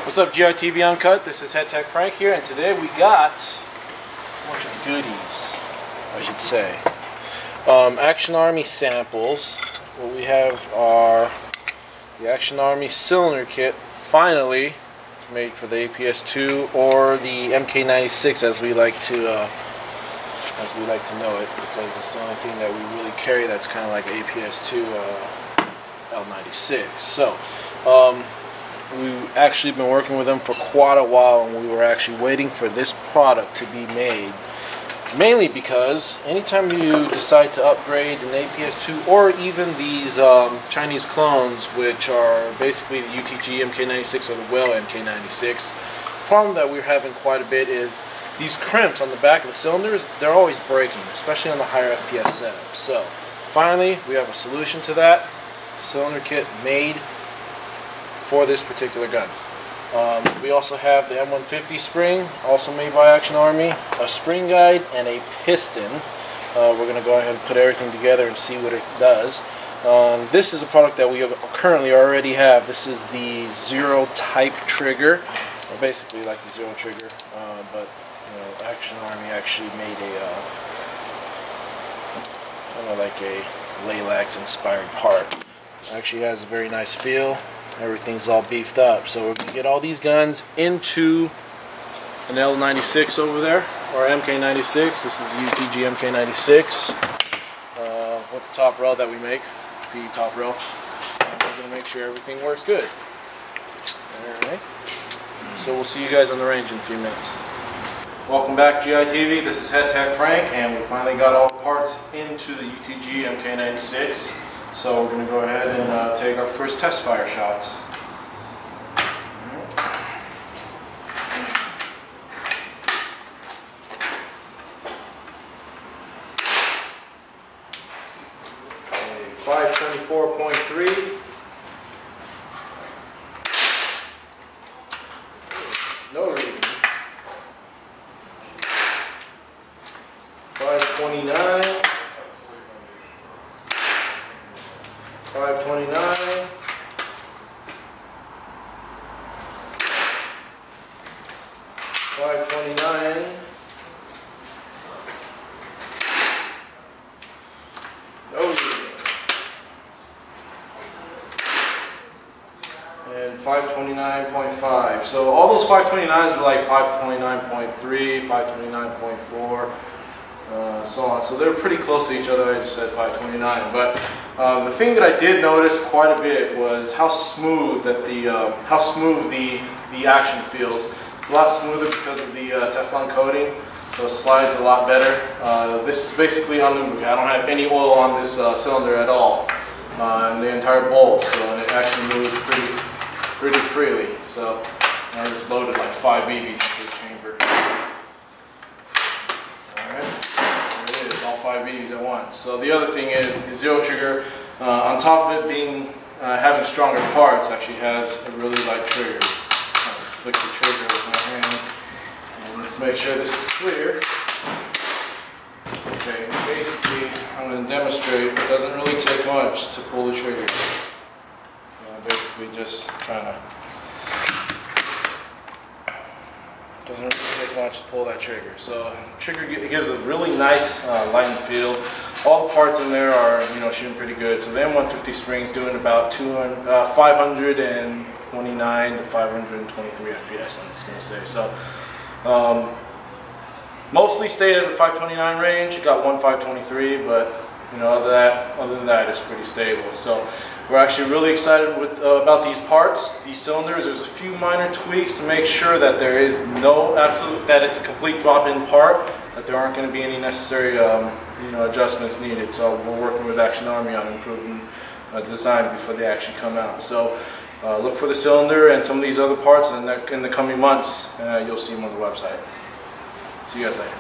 What's up, UTG Uncut? This is Head Tech Frank here, and today we got a bunch of goodies, I should say. Action Army samples. What we have are the Action Army cylinder kit, finally made for the APS-II or the Mk96, as we like to know it, because it's the only thing that we really carry that's kind of like APS-II L96. So we've actually been working with them for quite a while, and we were actually waiting for this product to be made, mainly because anytime you decide to upgrade an APS-II or even these Chinese clones, which are basically the UTG Mk96 or the Well Mk96, the problem that we're having quite a bit is these crimps on the back of the cylinders, they're always breaking, especially on the higher FPS setup. So finally we have a solution to that. Cylinder kit made for this particular gun. We also have the M150 spring, also made by Action Army, a spring guide, and a piston. We're going to go ahead and put everything together and see what it does. This is a product that we currently already have. This is the Zero type trigger, or basically like the Zero trigger, but you know, Action Army actually made a kind of like a Lilacs inspired part. It actually has a very nice feel. Everything's all beefed up, so we're going to get all these guns into an L96 over there, or Mk96. This is UTG Mk96 with the top rail that we make, P top rail. And we're going to make sure everything works good. Alright, so we'll see you guys on the range in a few minutes. Welcome back, GITV. This is Head Tech Frank, and we finally got all the parts into the UTG Mk96. So we're going to go ahead and take our first test fire shots. Okay, 524.3. No reading. 529. 529, 529, no reading, and 529.5. So all those 529s are like 529.3, 529.4. So on. So they're pretty close to each other. I just said 529, but the thing that I did notice quite a bit was how smooth that the action feels. It's a lot smoother because of the Teflon coating, so it slides a lot better. This is basically unlubricated. I don't have any oil on this cylinder at all, in the entire bolt, so it actually moves pretty freely. So I just loaded like 5 BBs into the chamber. All 5 BBs at once. So the other thing is the Zero trigger, on top of it being having stronger parts, actually has a really light trigger. I'll flick the trigger with my hand, and let's make sure this is clear. Okay, basically I'm going to demonstrate. It doesn't really take much to pull the trigger. Basically just kind of doesn't really take much to pull that trigger. So trigger, it gives a really nice light and feel. All the parts in there are, you know, shooting pretty good. So the M150 spring's doing about 529 to 523 FPS, I'm just gonna say. So mostly stayed at the 529 range. Got one 523, but you know, other than that, it's pretty stable. So we're actually really excited about these parts, these cylinders. There's a few minor tweaks to make sure that there is that it's a complete drop-in part, that there aren't going to be any necessary you know, adjustments needed. So we're working with Action Army on improving the design before they actually come out. So look for the cylinder and some of these other parts in the coming months. You'll see them on the website. See you guys later.